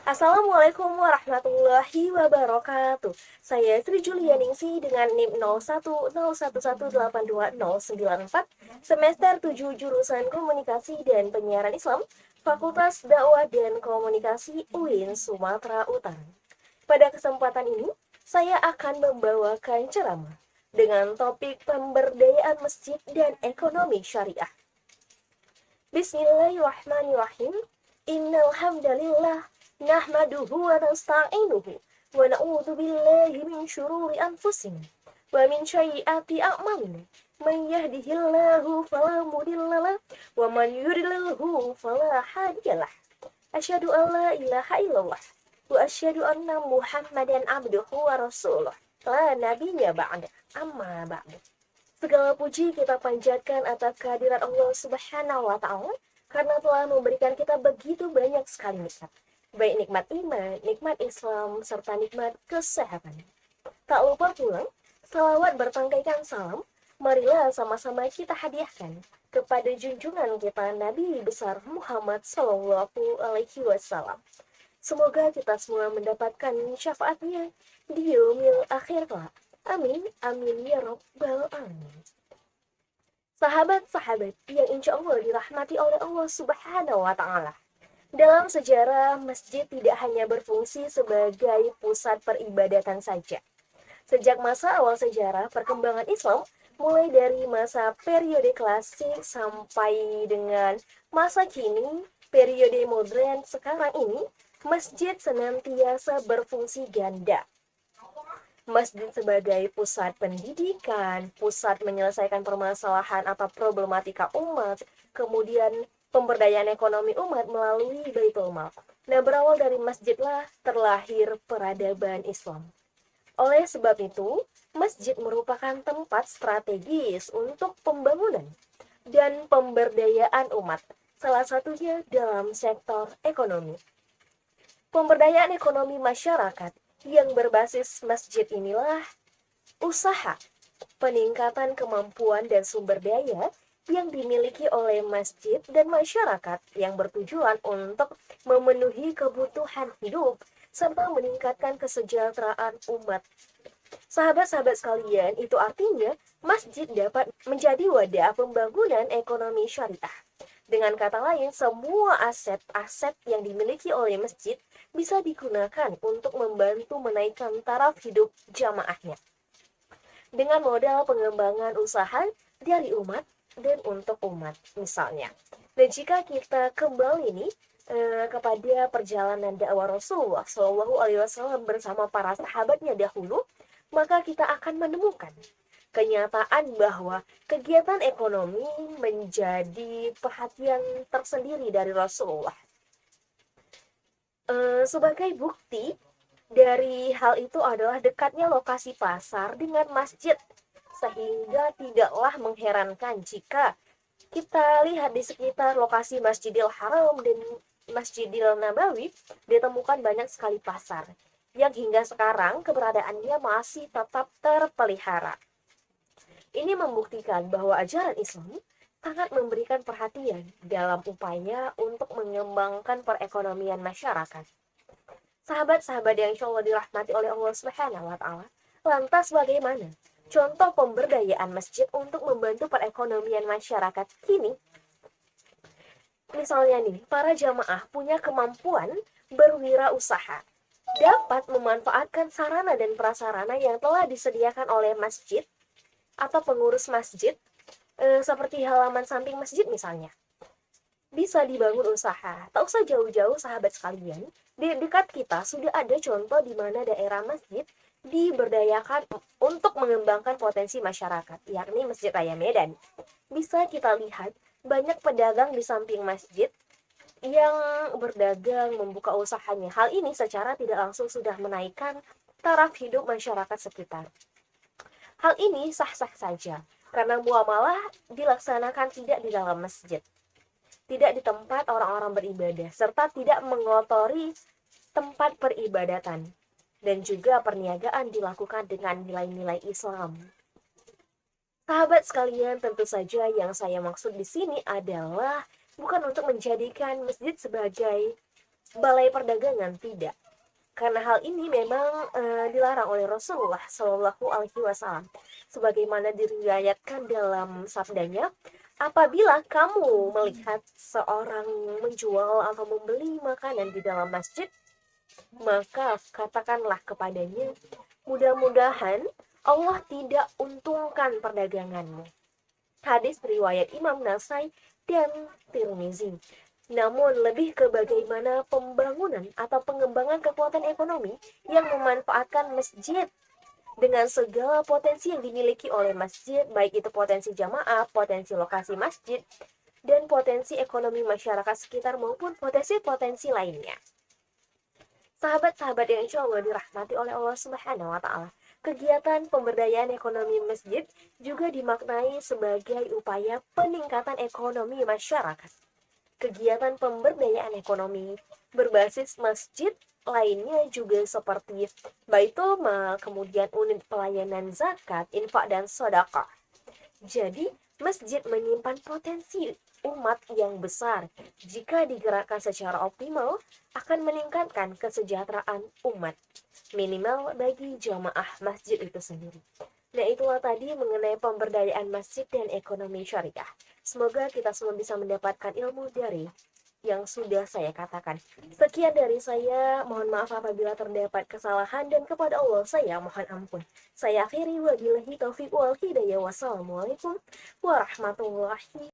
Assalamualaikum warahmatullahi wabarakatuh. Saya Sri Julianingsi dengan NIM 0101182094, semester 7 jurusan Komunikasi dan Penyiaran Islam, Fakultas Dakwah dan Komunikasi UIN Sumatera Utara. Pada kesempatan ini, saya akan membawakan ceramah dengan topik pemberdayaan masjid dan ekonomi syariah. Bismillahirrahmanirrahim. Innal hamdalillah nahmaduhu wa nasta'inuhu wa na'udzu billahi min syururi anfusina wa min sayyiati a'malina. Man yahdihillahu fala mudhillalah wa man yudlilhu fala hadiyalah. Asyhadu an la ilaha illallah wa asyhadu anna Muhammadan abduhu wa rasuluh. La nabiyya ba'da. Amma ba'du. Segala puji kita panjatkan atas kehadiran Allah Subhanahu wa Ta'ala karena telah memberikan kita begitu banyak sekali nikmat, baik nikmat iman, nikmat Islam, serta nikmat kesehatan. Tak lupa pula, salawat berpangkaikan salam, marilah sama-sama kita hadiahkan kepada junjungan kita Nabi besar Muhammad Sallallahu Alaihi Wasallam. Semoga kita semua mendapatkan syafaatnya di yaumil akhir kelak. Amin, amin ya rabbal alamin. Sahabat-sahabat yang insya Allah dirahmati oleh Allah Subhanahu wa Ta'ala. Dalam sejarah, masjid tidak hanya berfungsi sebagai pusat peribadatan saja. Sejak masa awal sejarah perkembangan Islam, mulai dari masa periode klasik sampai dengan masa kini, periode modern sekarang ini, masjid senantiasa berfungsi ganda. Masjid sebagai pusat pendidikan, pusat menyelesaikan permasalahan atau problematika umat, kemudian pemberdayaan ekonomi umat melalui Baitul Mal. Nah, berawal dari masjidlah terlahir peradaban Islam. Oleh sebab itu, masjid merupakan tempat strategis untuk pembangunan dan pemberdayaan umat, salah satunya dalam sektor ekonomi. Pemberdayaan ekonomi masyarakat yang berbasis masjid inilah usaha peningkatan kemampuan dan sumber daya yang dimiliki oleh masjid dan masyarakat yang bertujuan untuk memenuhi kebutuhan hidup serta meningkatkan kesejahteraan umat. Sahabat-sahabat sekalian, itu artinya masjid dapat menjadi wadah pembangunan ekonomi syariah. Dengan kata lain, semua aset-aset yang dimiliki oleh masjid bisa digunakan untuk membantu menaikkan taraf hidup jamaahnya. Dengan modal pengembangan usaha dari umat dan untuk umat, misalnya. Dan jika kita kembali nih kepada perjalanan dakwah Rasulullah Shallallahu Alaihi Wasallam bersama para sahabatnya dahulu, maka kita akan menemukan kenyataan bahwa kegiatan ekonomi menjadi perhatian tersendiri dari Rasulullah. Sebagai bukti dari hal itu adalah dekatnya lokasi pasar dengan masjid, sehingga tidaklah mengherankan jika kita lihat di sekitar lokasi Masjidil Haram dan Masjidil Nabawi ditemukan banyak sekali pasar yang hingga sekarang keberadaannya masih tetap terpelihara. Ini membuktikan bahwa ajaran Islam sangat memberikan perhatian dalam upaya untuk mengembangkan perekonomian masyarakat. Sahabat-sahabat yang insya Allah dirahmati oleh Allah Subhanahu wa Ta'ala, lantas bagaimana contoh pemberdayaan masjid untuk membantu perekonomian masyarakat kini? Misalnya nih, para jamaah punya kemampuan berwirausaha, dapat memanfaatkan sarana dan prasarana yang telah disediakan oleh masjid atau pengurus masjid, seperti halaman samping masjid misalnya. Bisa dibangun usaha. Tak usah jauh-jauh sahabat sekalian, di dekat kita sudah ada contoh di mana daerah masjid diberdayakan untuk mengembangkan potensi masyarakat, yakni Masjid Raya Medan. Bisa kita lihat banyak pedagang di samping masjid yang berdagang, membuka usahanya. Hal ini secara tidak langsung sudah menaikkan taraf hidup masyarakat sekitar. Hal ini sah-sah saja, karena muamalah dilaksanakan tidak di dalam masjid, tidak di tempat orang-orang beribadah, serta tidak mengotori tempat peribadatan, dan juga perniagaan dilakukan dengan nilai-nilai Islam. Sahabat sekalian, tentu saja yang saya maksud di sini adalah bukan untuk menjadikan masjid sebagai balai perdagangan, tidak. Karena hal ini memang dilarang oleh Rasulullah Shallallahu Alaihi Wasallam, sebagaimana diriwayatkan dalam sabdanya, apabila kamu melihat seorang menjual atau membeli makanan di dalam masjid, maka katakanlah kepadanya, mudah-mudahan Allah tidak untungkan perdaganganmu. Hadis riwayat Imam Nasai dan Tirmizi. Namun lebih ke bagaimana pembangunan atau pengembangan kekuatan ekonomi yang memanfaatkan masjid dengan segala potensi yang dimiliki oleh masjid, baik itu potensi jamaah, potensi lokasi masjid, dan potensi ekonomi masyarakat sekitar maupun potensi-potensi lainnya. Sahabat-sahabat yang insya Allah dirahmati oleh Allah Subhanahu wa Ta'ala, kegiatan pemberdayaan ekonomi masjid juga dimaknai sebagai upaya peningkatan ekonomi masyarakat. Kegiatan pemberdayaan ekonomi berbasis masjid lainnya juga seperti Baitul Mal, kemudian unit pelayanan zakat, infak, dan sedekah. Jadi, masjid menyimpan potensi umat yang besar. Jika digerakkan secara optimal, akan meningkatkan kesejahteraan umat, minimal bagi jamaah masjid itu sendiri. Nah, itulah tadi mengenai pemberdayaan masjid dan ekonomi syariah. Semoga kita semua bisa mendapatkan ilmu dari yang sudah saya katakan. Sekian dari saya, mohon maaf apabila terdapat kesalahan, dan kepada Allah saya mohon ampun. Saya akhiri, wabillahi taufiq wal hidayah. Wassalamualaikum warahmatullahi